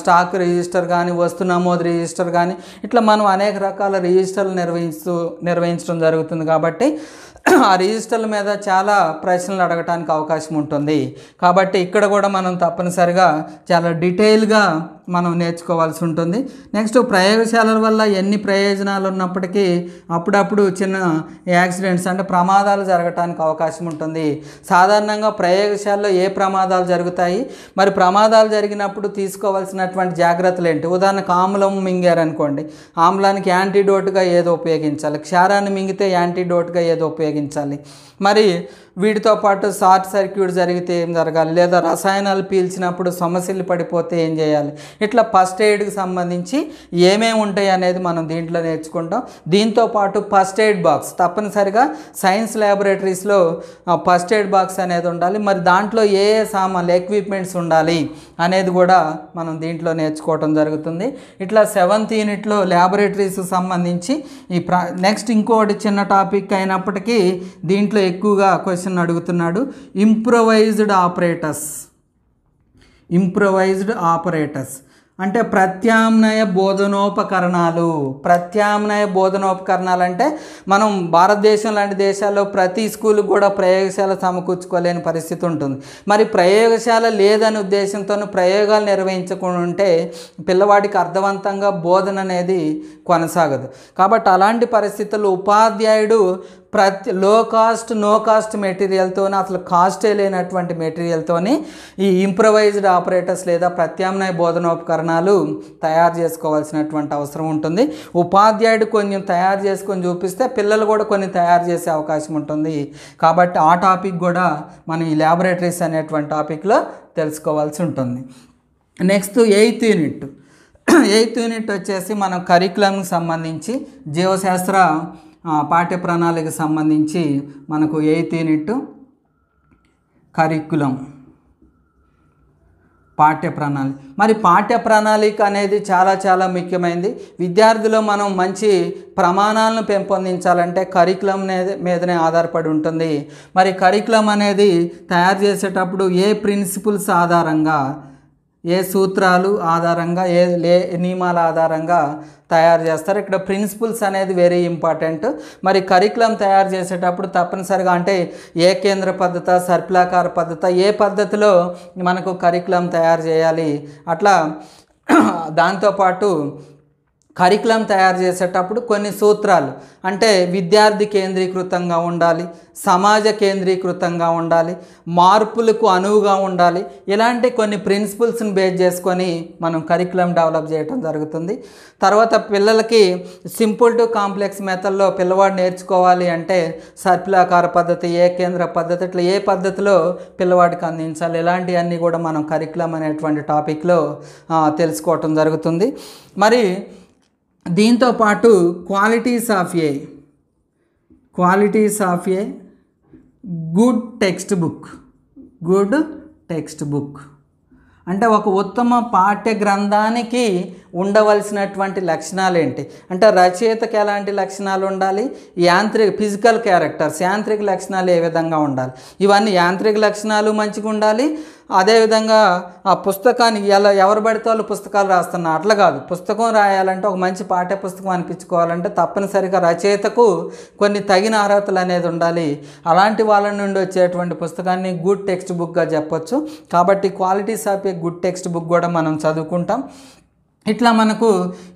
A: స్టాక్ రిజిస్టర్ కానీ, వస్తు నమోదు రిజిస్టర్ కానీ, ఇట్లా మనం అనేక రకాల రిజిస్టర్లు నిర్వహించడం జరుగుతుంది. కాబట్టి ఆ రిజిస్టర్ల మీద చాలా ప్రశ్నలు అడగటానికి అవకాశం ఉంటుంది. కాబట్టి ఇక్కడ కూడా మనం తప్పనిసరిగా చాలా డీటెయిల్గా మనం నేర్చుకోవాల్సి ఉంటుంది. నెక్స్ట్ ప్రయోగశాలల వల్ల ఎన్ని ప్రయోజనాలు ఉన్నప్పటికీ అప్పుడప్పుడు చిన్న యాక్సిడెంట్స్ అంటే ప్రమాదాలు జరగటానికి అవకాశం ఉంటుంది. సాధారణంగా ప్రయోగశాలలో ఏ ప్రమాదాలు జరుగుతాయి, మరి ప్రమాదాలు జరిగినప్పుడు తీసుకోవాల్సినటువంటి జాగ్రత్తలు ఏంటి? ఉదాహరణకు ఆమ్లం మింగారనుకోండి, ఆమ్లానికి యాంటీడోట్గా ఏదో ఉపయోగించాలి, క్షారాన్ని మింగితే యాంటీడోట్గా ఏదో ఉపయోగించాలి. మరి వీటితో పాటు షార్ట్ సర్క్యూట్ జరిగితే ఏం జరగాలి, లేదా రసాయనాలు పీల్చినప్పుడు సమస్యలు పడిపోతే ఏం చేయాలి, ఇట్లా ఫస్ట్ ఎయిడ్కి సంబంధించి ఏమేమి ఉంటాయి అనేది మనం దీంట్లో నేర్చుకుంటాం. దీంతోపాటు ఫస్ట్ ఎయిడ్ బాక్స్ తప్పనిసరిగా సైన్స్ ల్యాబొరేటరీస్లో ఫస్ట్ ఎయిడ్ బాక్స్ అనేది ఉండాలి. మరి దాంట్లో ఏ ఏ సామాన్లు, ఎక్విప్మెంట్స్ ఉండాలి అనేది కూడా మనం దీంట్లో నేర్చుకోవటం జరుగుతుంది. ఇట్లా 7th యూనిట్లో ల్యాబొరేటరీస్కి సంబంధించి నెక్స్ట్ ఇంకోటి చిన్న టాపిక్ అయినప్పటికీ దీంట్లో ఎక్కువగా క్వశ్చన్ అడుగుతున్నాడు. ఇంప్రొవైజ్డ్ ఆపరేటర్స్ అంటే ప్రత్యామ్నాయ బోధనోపకరణాలు. ప్రత్యామ్నాయ బోధనోపకరణాలు అంటే మనం భారతదేశం లాంటి దేశాల్లో ప్రతి స్కూల్కి కూడా ప్రయోగశాల సమకూర్చుకోలేని పరిస్థితి ఉంటుంది. మరి ప్రయోగశాల లేదనే ఉద్దేశంతో ప్రయోగాలు నిర్వహించకుండా ఉంటే పిల్లవాడికి అర్థవంతంగా బోధన అనేది కొనసాగదు. కాబట్టి అలాంటి పరిస్థితుల్లో ఉపాధ్యాయుడు లో కాస్ట్ నో కాస్ట్ మెటీరియల్తో, అసలు కాస్టే లేనటువంటి మెటీరియల్తో ఈ ఇంప్రొవైజ్డ్ ఆపరేటర్స్ లేదా ప్రత్యామ్నాయ బోధనోపకరణాలు తయారు చేసుకోవాల్సినటువంటి అవసరం ఉంటుంది. ఉపాధ్యాయుడు కొంచెం తయారు చేసుకొని చూపిస్తే పిల్లలు కూడా కొన్ని తయారు చేసే అవకాశం ఉంటుంది. కాబట్టి ఆ టాపిక్ కూడా మనం ఈ ల్యాబొరేటరీస్ అనేటువంటి టాపిక్లో తెలుసుకోవాల్సి ఉంటుంది. నెక్స్ట్ 8th యూనిట్ వచ్చేసి మనం కరికులంకి సంబంధించి జీవశాస్త్ర పాఠ్య ప్రణాళికకు సంబంధించి మనకు 8th యూనిట్ కరికులం పాఠ్య ప్రణాళిక. మరి పాఠ్య ప్రణాళిక అనేది చాలా చాలా ముఖ్యమైనది. విద్యార్థులు మనం మంచి ప్రమాణాలను పెంపొందించాలంటే కరికులం మీదనే ఆధారపడి ఉంటుంది. మరి కరికులం అనేది తయారు చేసేటప్పుడు ఏ ప్రిన్సిపుల్స్ ఆధారంగా, ఏ సూత్రాలు ఆధారంగా, ఏ నియమాల ఆధారంగా తయారు చేస్తారు. ఇక్కడ ప్రిన్సిపల్స్ అనేది వెరీ ఇంపార్టెంట్. మరి కరికులం తయారు చేసేటప్పుడు తప్పనిసరిగా అంటే ఏ కేంద్ర పద్ధత, సర్పిలాకార పద్ధత, ఏ పద్ధతిలో మనకు కరికులం తయారు చేయాలి, అట్లా దాంతోపాటు కరికులం తయారు చేసేటప్పుడు కొన్ని సూత్రాలు అంటే విద్యార్థి కేంద్రీకృతంగా ఉండాలి, సమాజ కేంద్రీకృతంగా ఉండాలి, మార్పులకు అనువుగా ఉండాలి. ఇలాంటి కొన్ని ప్రిన్సిపల్స్ని బేస్ చేసుకొని మనం కరికులం డెవలప్ చేయడం జరుగుతుంది. తర్వాత పిల్లలకి సింపుల్ టు కాంప్లెక్స్ మెథడ్లో పిల్లవాడు నేర్చుకోవాలి అంటే సర్పిలాకార పద్ధతి, ఏ కేంద్ర పద్ధతి, ఇట్లా ఏ పద్ధతిలో పిల్లవాడికి అందించాలి, ఇలాంటివన్నీ కూడా మనం కరికులం అనేటువంటి టాపిక్లో తెలుసుకోవటం జరుగుతుంది. మరి దీంతో పాటు qualities of a good text book అంటే ఒక ఉత్తమ పాఠ్య గ్రంథానికి ఉండవలసినటువంటి లక్షణాలు ఏంటి అంటే రచయితకి ఎలాంటి లక్షణాలు ఉండాలి, ఫిజికల్ క్యారెక్టర్స్, యాంత్రిక లక్షణాలు ఏ విధంగా ఉండాలి, ఇవన్నీ యాంత్రిక లక్షణాలు మంచిగా ఉండాలి, అదేవిధంగా ఆ పుస్తకానికి ఎవరు పడితే వాళ్ళు పుస్తకాలు రాస్తున్నారు అట్లా కాదు. పుస్తకం రాయాలంటే ఒక మంచి పాఠ్య పుస్తకం అనిపించుకోవాలంటే తప్పనిసరిగా రచయితకు కొన్ని తగిన అర్హతలు అనేది ఉండాలి. అలాంటి వాళ్ళ నుండి వచ్చేటువంటి పుస్తకాన్ని గుడ్ టెక్స్ట్ బుక్గా చెప్పొచ్చు. కాబట్టి qualities of a good text book కూడా మనం చదువుకుంటాం. ఇట్లా మనకు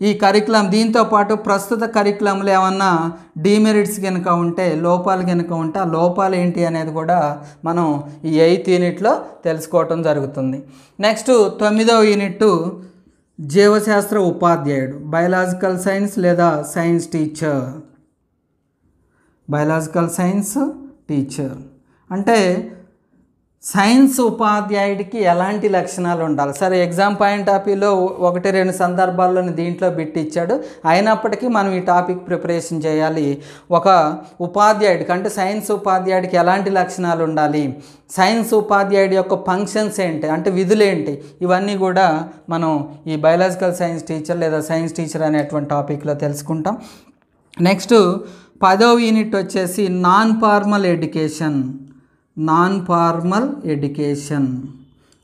A: ఈ కరికులం దీంతో పాటు ప్రస్తుత కరికులంలో ఏమన్నా డిమెరిట్స్ కనుక ఉంటే, లోపాలు కనుక ఉంటే ఆ లోపాలు ఏంటి అనేది కూడా మనం ఈ 8th యూనిట్లో తెలుసుకోవటం జరుగుతుంది. నెక్స్ట్ 9వ యూనిట్ జీవశాస్త్ర ఉపాధ్యాయుడు, బయలాజికల్ సైన్స్ లేదా science teacher. Biological science teacher అంటే సైన్స్ ఉపాధ్యాయుడికి ఎలాంటి లక్షణాలు ఉండాలి? సరే, ఎగ్జామ్ పాయింట్ ఆఫ్ వ్యూలో 1-2 సందర్భాల్లోని దీంట్లో బిట్ ఇచ్చాడు. అయినప్పటికీ మనం ఈ టాపిక్ ప్రిపరేషన్ చేయాలి. ఒక ఉపాధ్యాయుడికి అంటే సైన్స్ ఉపాధ్యాయుడికి ఎలాంటి లక్షణాలు ఉండాలి, సైన్స్ ఉపాధ్యాయుడి యొక్క ఫంక్షన్స్ ఏంటి అంటే విధులేంటి, ఇవన్నీ కూడా మనం ఈ బయలాజికల్ సైన్స్ టీచర్ లేదా సైన్స్ టీచర్ అనేటువంటి టాపిక్లో తెలుసుకుంటాం. నెక్స్ట్ 10వ యూనిట్ వచ్చేసి non formal education. Non formal education,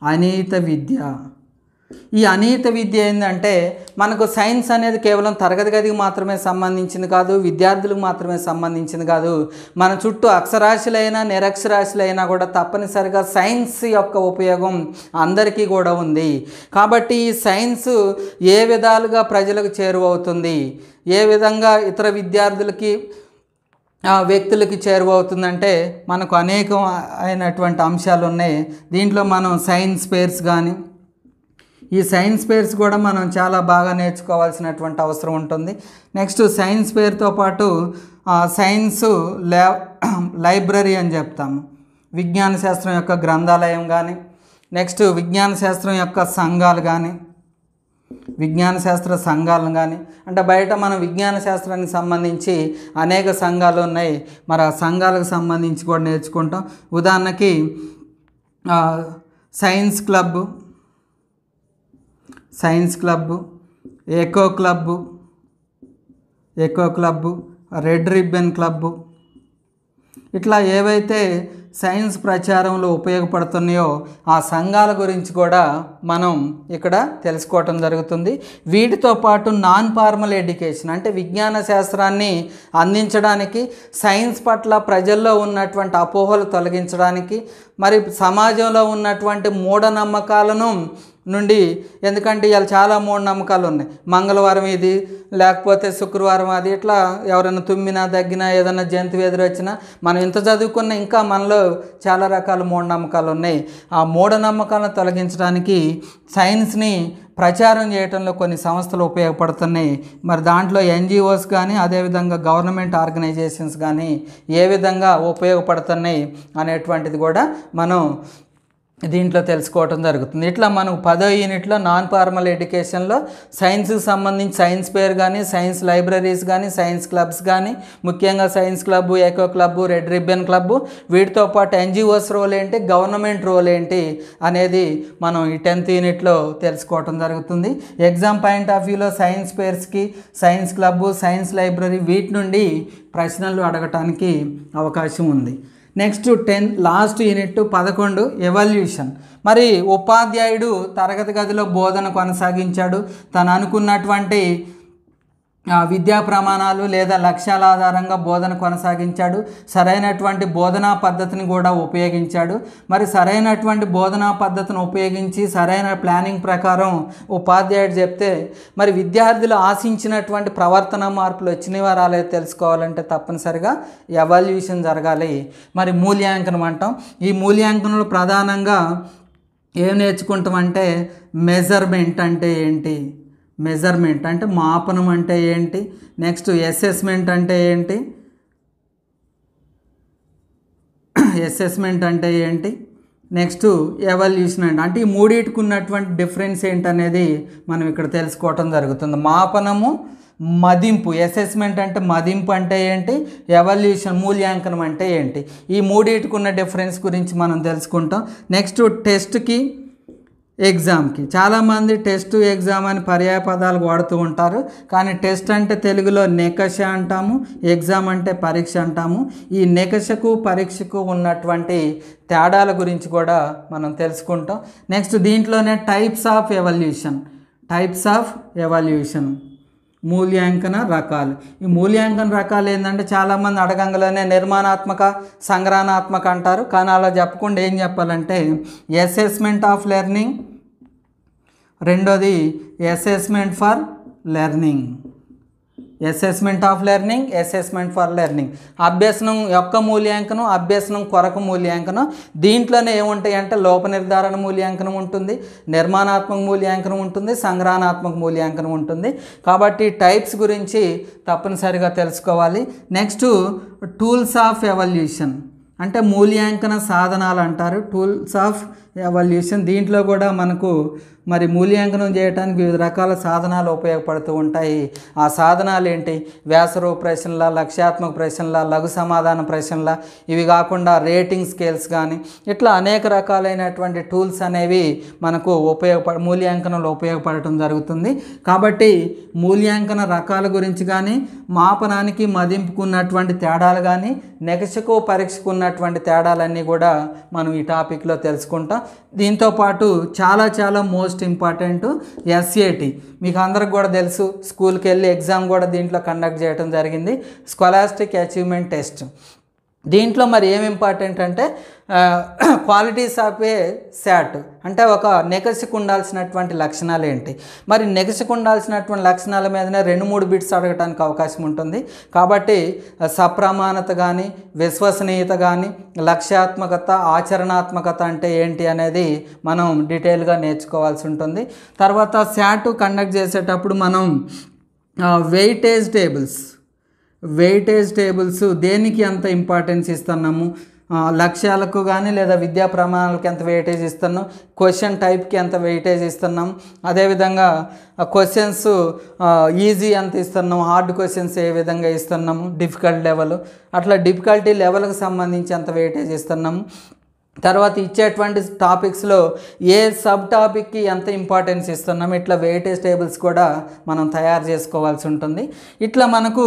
A: అనియత విద్య. ఈ అనియత విద్య ఏంటంటే మనకు సైన్స్ అనేది కేవలం తరగతి గదికి మాత్రమే సంబంధించింది కాదు, విద్యార్థులకు మాత్రమే సంబంధించింది కాదు. మన చుట్టూ అక్షరాస్యులైనా నిరక్షరాస్యులైనా కూడా తప్పనిసరిగా సైన్స్ యొక్క ఉపయోగం అందరికీ కూడా ఉంది. కాబట్టి ఈ సైన్స్ ఏ విధాలుగా ప్రజలకు చేరువవుతుంది, ఏ విధంగా ఇతర విద్యార్థులకి వ్యక్తులకి చేరువవుతుందంటే మనకు అనేకం అయినటువంటి అంశాలు ఉన్నాయి. దీంట్లో మనం సైన్స్ ఫెయిర్స్ కానీ, ఈ సైన్స్ ఫెయిర్స్ కూడా మనం చాలా బాగా నేర్చుకోవాల్సినటువంటి అవసరం ఉంటుంది. నెక్స్ట్ సైన్స్ ఫెయిర్తో పాటు సైన్స్ లైబ్రరీ అని చెప్తాము, విజ్ఞాన శాస్త్రం యొక్క గ్రంథాలయం కానీ, నెక్స్ట్ విజ్ఞాన శాస్త్రం యొక్క సంఘాలు కానీ, విజ్ఞాన శాస్త్ర సంఘాలను కానీ అంటే బయట మనం విజ్ఞాన శాస్త్రానికి సంబంధించి అనేక సంఘాలు ఉన్నాయి. మరి ఆ సంఘాలకు సంబంధించి కూడా నేర్చుకుంటాం. ఉదాహరణకి science club, eco club, red ribbon club, ఇట్లా ఏవైతే సైన్స్ ప్రచారంలో ఉపయోగపడుతున్నాయో ఆ సంఘాల గురించి కూడా మనం ఇక్కడ తెలుసుకోవటం జరుగుతుంది. వీటితో పాటు నాన్ ఫార్మల్ ఎడ్యుకేషన్ అంటే విజ్ఞాన శాస్త్రాన్ని అందించడానికి, సైన్స్ పట్ల ప్రజల్లో ఉన్నటువంటి అపోహలు తొలగించడానికి, మరి సమాజంలో ఉన్నటువంటి మూఢనమ్మకాలను నుండి, ఎందుకంటే ఇవాళ చాలా మూఢనమ్మకాలు ఉన్నాయి. మంగళవారం ఇది, లేకపోతే శుక్రవారం అది, ఇట్లా ఎవరైనా తుమ్మినా దగ్గినా ఏదైనా జంతువు ఎదురొచ్చినా మనం ఇంత చదువుకున్నా ఇంకా మనలో చాలా రకాల మూఢనమ్మకాలు ఉన్నాయి. ఆ మూఢనమ్మకాలను తొలగించడానికి సైన్స్ని ప్రచారం చేయడంలో కొన్ని సంస్థలు ఉపయోగపడుతున్నాయి. మరి దాంట్లో NGOs కానీ అదేవిధంగా గవర్నమెంట్ ఆర్గనైజేషన్స్ కానీ ఏ విధంగా ఉపయోగపడుతున్నాయి అనేటువంటిది కూడా మనం దీంట్లో తెలుసుకోవటం జరుగుతుంది. ఇట్లా మనకు 10వ యూనిట్లో నాన్ ఫార్మల్ ఎడ్యుకేషన్లో సైన్స్కి సంబంధించి సైన్స్ ఫెయిర్ కానీ, సైన్స్ లైబ్రరీస్ కానీ, సైన్స్ క్లబ్స్ కానీ, ముఖ్యంగా science club, eco club, red ribbon club, వీటితో పాటు NGOs రోల్ ఏంటి, గవర్నమెంట్ రోల్ ఏంటి అనేది మనం ఈ 10th యూనిట్లో తెలుసుకోవటం జరుగుతుంది. ఎగ్జామ్ పాయింట్ ఆఫ్ వ్యూలో సైన్స్ ఫెయిర్స్కి, సైన్స్ క్లబ్, సైన్స్ లైబ్రరీ వీటి నుండి ప్రశ్నలు అడగటానికి అవకాశం ఉంది. Next last unit 11 evolution. మరి ఉపాధ్యాయుడు తరగతి గదిలో బోధన కొనసాగించాడు, తను అనుకున్నటువంటి విద్యా ప్రమాణాలు లేదా లక్ష్యాల ఆధారంగా బోధన కొనసాగించాడు, సరైనటువంటి బోధనా పద్ధతిని కూడా ఉపయోగించాడు. మరి సరైనటువంటి బోధనా పద్ధతిని ఉపయోగించి సరైన ప్లానింగ్ ప్రకారం ఉపాధ్యాయుడు చెప్తే మరి విద్యార్థులు ఆశించినటువంటి ప్రవర్తన మార్పులు వచ్చినవా రాలేదు తెలుసుకోవాలంటే తప్పనిసరిగా ఎవాల్యూషన్ జరగాలి. మరి మూల్యాంకనం అంటాం. ఈ మూల్యాంకనంలో ప్రధానంగా ఏం నేర్చుకుంటామంటే మెజర్మెంట్ అంటే ఏంటి, మెజర్మెంట్ అంటే మాపనం అంటే ఏంటి, నెక్స్ట్ అసెస్మెంట్ అంటే ఏంటి, నెక్స్ట్ ఎవల్యూషన్ అంటే ఈ మూడింటికి ఉన్నటువంటి డిఫరెన్స్ ఏంటనేది మనం ఇక్కడ తెలుసుకోవటం జరుగుతుంది. మాపనము, మదింపు, అసెస్మెంట్ అంటే మదింపు అంటే ఏంటి, ఎవల్యూషన్ మూల్యాంకనం అంటే ఏంటి, ఈ మూడింటికి ఉన్న డిఫరెన్స్ గురించి మనం తెలుసుకుంటాం. నెక్స్ట్ ఎగ్జామ్కి. చాలామంది టెస్ట్ ఎగ్జామ్ అని పర్యాయ పదాలు వాడుతూ ఉంటారు, కానీ టెస్ట్ అంటే తెలుగులో నికష అంటాము, ఎగ్జామ్ అంటే పరీక్ష అంటాము. ఈ నికషకు పరీక్షకు ఉన్నటువంటి తేడాల గురించి కూడా మనం తెలుసుకుంటాం. నెక్స్ట్ దీంట్లోనే టైప్స్ ఆఫ్ ఎవాల్యూషన్ మూల్యాంకన రకాలు. ఈ మూల్యాంకన రకాలు ఏంటంటే చాలామంది అడగంగానే నిర్మాణాత్మక, సంగ్రహణాత్మక అంటారు, కానీ అలా చెప్పకుండా ఏం చెప్పాలంటే అసెస్మెంట్ ఆఫ్ లెర్నింగ్, రెండోది assessment for learning. Assessment for learning అభ్యసనం యొక్క మూల్యాంకనం, అభ్యసనం కొరకు మూల్యాంకనం. దీంట్లోనే ఏముంటాయి అంటే లోప నిర్ధారణ మూల్యాంకనం ఉంటుంది, నిర్మాణాత్మక మూల్యాంకనం ఉంటుంది, సంగ్రహణాత్మక మూల్యాంకనం ఉంటుంది. కాబట్టి టైప్స్ గురించి తప్పనిసరిగా తెలుసుకోవాలి. నెక్స్ట్ టూల్స్ ఆఫ్ ఎవల్యూషన్ అంటే మూల్యాంకన సాధనాలు అంటారు, టూల్స్ ఆఫ్ ఎవల్యూషన్. దీంట్లో కూడా మనకు మరి మూల్యాంకనం చేయడానికి వివిధ రకాల సాధనాలు ఉపయోగపడుతూ ఉంటాయి. ఆ సాధనాలు ఏంటి? వ్యాసరూప ప్రశ్నల, లక్ష్యాత్మక ప్రశ్నల, లఘు సమాధాన ప్రశ్నల, ఇవి కాకుండా రేటింగ్ స్కేల్స్ కానీ ఇట్లా అనేక రకాలైనటువంటి టూల్స్ అనేవి మనకు మూల్యాంకనంలో ఉపయోగపడటం జరుగుతుంది. కాబట్టి మూల్యాంకన రకాల గురించి కానీ, మాపనానికి మదింపుకు ఉన్నటువంటి తేడాలు కానీ, నికషకు పరీక్షకు ఉన్నటువంటి తేడాలన్నీ కూడా మనం ఈ టాపిక్లో తెలుసుకుంటాం. దీంతోపాటు చాలా మోస్ట్ ఇంపార్టెంట్ SAT. మీకు అందరికి కూడా తెలుసు, స్కూల్కి వెళ్ళి ఎగ్జామ్ కూడా దీంట్లో కండక్ట్ చేయడం జరిగింది, స్కాలాస్టిక్ అచీవ్మెంట్ టెస్ట్. దీంట్లో మరి ఏం ఇంపార్టెంట్ అంటే క్వాలిటీస్ ఆఫ్ ఏ SAT అంటే ఒక నికషకు ఉండాల్సినటువంటి లక్షణాలు ఏంటి. మరి నికషకు ఉండాల్సినటువంటి లక్షణాల మీదనే 2-3 బిట్స్ అడగడానికి అవకాశం ఉంటుంది. కాబట్టి సప్రమాణత కానీ, విశ్వసనీయత కానీ, లక్ష్యాత్మకత, ఆచరణాత్మకత అంటే ఏంటి అనేది మనం డీటెయిల్గా నేర్చుకోవాల్సి ఉంటుంది. తర్వాత SAT కండక్ట్ చేసేటప్పుడు మనం వెయిటేజ్ టేబుల్స్ దేనికి ఎంత ఇంపార్టెన్స్ ఇస్తున్నాము, లక్ష్యాలకు కానీ లేదా విద్యా ప్రమాణాలకు ఎంత వెయిటేజ్ ఇస్తున్నాం, క్వశ్చన్ టైప్కి ఎంత వెయిటేజ్ ఇస్తున్నాం, అదేవిధంగా క్వశ్చన్స్ ఈజీ ఎంత ఇస్తున్నాం, హార్డ్ క్వశ్చన్స్ ఏ విధంగా ఇస్తున్నాము, డిఫికల్ట్ లెవెల్, అట్లా డిఫికల్టీ లెవెల్కి సంబంధించి ఎంత వెయిటేజ్ ఇస్తున్నాము. తర్వాత ఇచ్చేటువంటి టాపిక్స్లో ఏ సబ్ టాపిక్కి ఎంత ఇంపార్టెన్స్ ఇస్తున్నాం, ఇట్లా వెయిటేజ్ టేబుల్స్ కూడా మనం తయారు చేసుకోవాల్సి ఉంటుంది. ఇట్లా మనకు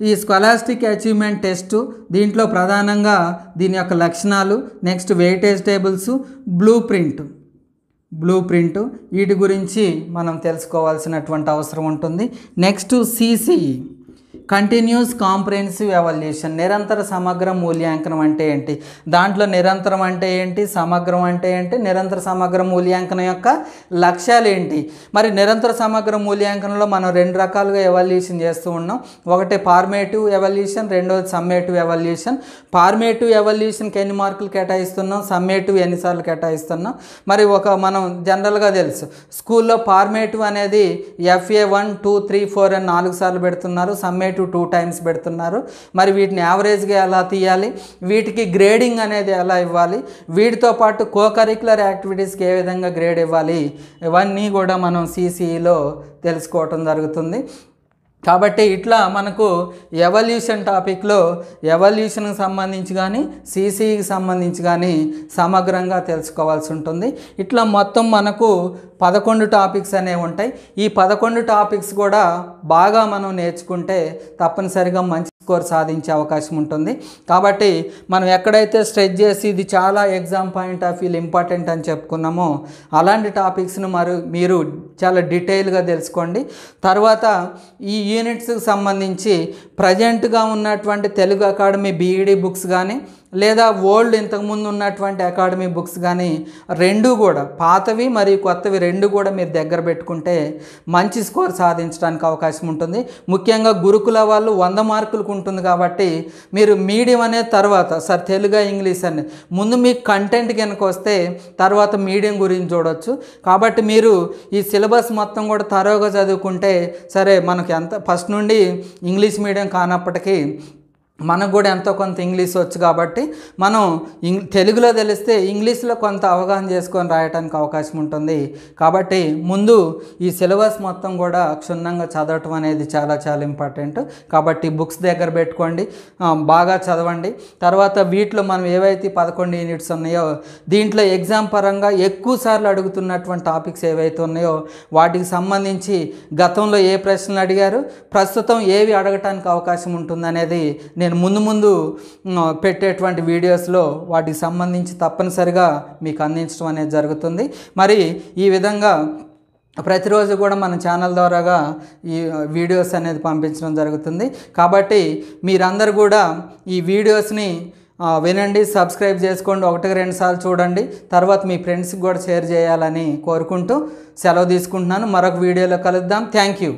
A: ఈ స్కాలాస్టిక్ అచీవ్మెంట్ టెస్ట్ దీంట్లో ప్రధానంగా దీని యొక్క లక్షణాలు, next weightage tables, blue print వీటి గురించి మనం తెలుసుకోవాల్సినటువంటి అవసరం ఉంటుంది. Next CCE continuous comprehensive evolution, నిరంతర సమగ్ర మూల్యాంకనం అంటే ఏంటి, దాంట్లో నిరంతరం అంటే ఏంటి, సమగ్రం అంటే ఏంటి, నిరంతర సమగ్ర మూల్యాంకనం యొక్క లక్ష్యాలు ఏంటి. మరి నిరంతర సమగ్ర మూల్యాంకనంలో మనం 2 రకాలుగా ఎవల్యూషన్ చేస్తూ ఉన్నాం. ఒకటి ఫార్మేటివ్ ఎవల్యూషన్, రెండోది సమ్మేటివ్ ఎవల్యూషన్. ఫార్మేటివ్ ఎవల్యూషన్కి ఎన్ని మార్కులు కేటాయిస్తున్నాం, సమ్మేటివ్ ఎన్నిసార్లు కేటాయిస్తున్నాం. మరి మనం జనరల్గా తెలుసు, స్కూల్లో ఫార్మేటివ్ అనేది FA 1, 2, 3, 4 అని 4 సార్లు పెడుతున్నారు, సమ్మేటివ్ 2 టైమ్స్ పెడుతున్నారు. మరి వీటిని యావరేజ్గా ఎలా తీయాలి, వీటికి గ్రేడింగ్ అనేది ఎలా ఇవ్వాలి, వీటితో పాటు కోకరిక్యులర్ యాక్టివిటీస్కి ఏ విధంగా గ్రేడ్ ఇవ్వాలి, ఇవన్నీ కూడా మనం CCEలో తెలుసుకోవటం జరుగుతుంది. కాబట్టి ఇట్లా మనకు ఎవల్యూషన్ టాపిక్లో ఎవల్యూషన్కి సంబంధించి కానీ, CCEకి సంబంధించి కానీ సమగ్రంగా తెలుసుకోవాల్సి ఉంటుంది. ఇట్లా మొత్తం మనకు 11 టాపిక్స్ అనేవి ఉంటాయి. ఈ 11 టాపిక్స్ కూడా బాగా మనం నేర్చుకుంటే తప్పనిసరిగా మంచి స్కోర్ సాధించే అవకాశం ఉంటుంది. కాబట్టి మనం ఎక్కడైతే స్ట్రెచ్ చేసి ఇది చాలా exam point of view important అని చెప్పుకున్నామో అలాంటి టాపిక్స్ను మీరు చాలా డీటెయిల్గా తెలుసుకోండి. తర్వాత ఈ యూనిట్స్కి సంబంధించి ప్రజెంట్గా ఉన్నటువంటి తెలుగు అకాడమీ BED బుక్స్ కానీ లేదా ఓల్డ్ ఇంతకుముందు ఉన్నటువంటి అకాడమీ బుక్స్ కానీ 2 కూడా పాతవి మరియు కొత్తవి 2 కూడా మీరు దగ్గర పెట్టుకుంటే మంచి స్కోర్ సాధించడానికి అవకాశం ఉంటుంది. ముఖ్యంగా గురుకుల వాళ్ళు 100 మార్కులకు ఉంటుంది కాబట్టి మీరు మీడియం అనే తర్వాత తెలుగు ఇంగ్లీష్ అని ముందు మీకు కంటెంట్ కనుక వస్తే తర్వాత మీడియం గురించి చూడవచ్చు. కాబట్టి మీరు ఈ సిలబస్ మొత్తం కూడా తరోగా చదువుకుంటే సరే, మనకి ఎంత ఫస్ట్ నుండి ఇంగ్లీష్ మీడియం కానప్పటికీ మనకు కూడా ఎంతో కొంత ఇంగ్లీష్ వచ్చు కాబట్టి మనం తెలుగులో తెలిస్తే ఇంగ్లీష్లో కొంత అవగాహన చేసుకొని రాయడానికి అవకాశం ఉంటుంది. కాబట్టి ముందు ఈ సిలబస్ మొత్తం కూడా క్షుణ్ణంగా చదవటం అనేది చాలా చాలా ఇంపార్టెంట్. కాబట్టి బుక్స్ దగ్గర పెట్టుకోండి, బాగా చదవండి. తర్వాత వీటిలో మనం ఏవైతే 11 యూనిట్స్ ఉన్నాయో దీంట్లో ఎగ్జామ్ పరంగా ఎక్కువ సార్లు అడుగుతున్నటువంటి టాపిక్స్ ఏవైతే ఉన్నాయో వాటికి సంబంధించి గతంలో ఏ ప్రశ్నలు అడిగారు, ప్రస్తుతం ఏవి అడగటానికి అవకాశం ఉంటుందనేది నేను ముందు పెట్టేటువంటి వీడియోస్లో వాటికి సంబంధించి తప్పనిసరిగా మీకు అందించడం అనేది జరుగుతుంది. మరి ఈ విధంగా ప్రతిరోజు కూడా మన ఛానల్ ద్వారాగా ఈ వీడియోస్ అనేది పంపించడం జరుగుతుంది. కాబట్టి మీరందరూ కూడా ఈ వీడియోస్ని వినండి, సబ్స్క్రైబ్ చేసుకోండి, 1-2 సార్లు చూడండి, తర్వాత మీ ఫ్రెండ్స్కి కూడా షేర్ చేయాలని కోరుకుంటూ సెలవు తీసుకుంటున్నాను. మరొక వీడియోలో కలుద్దాం. Thank you.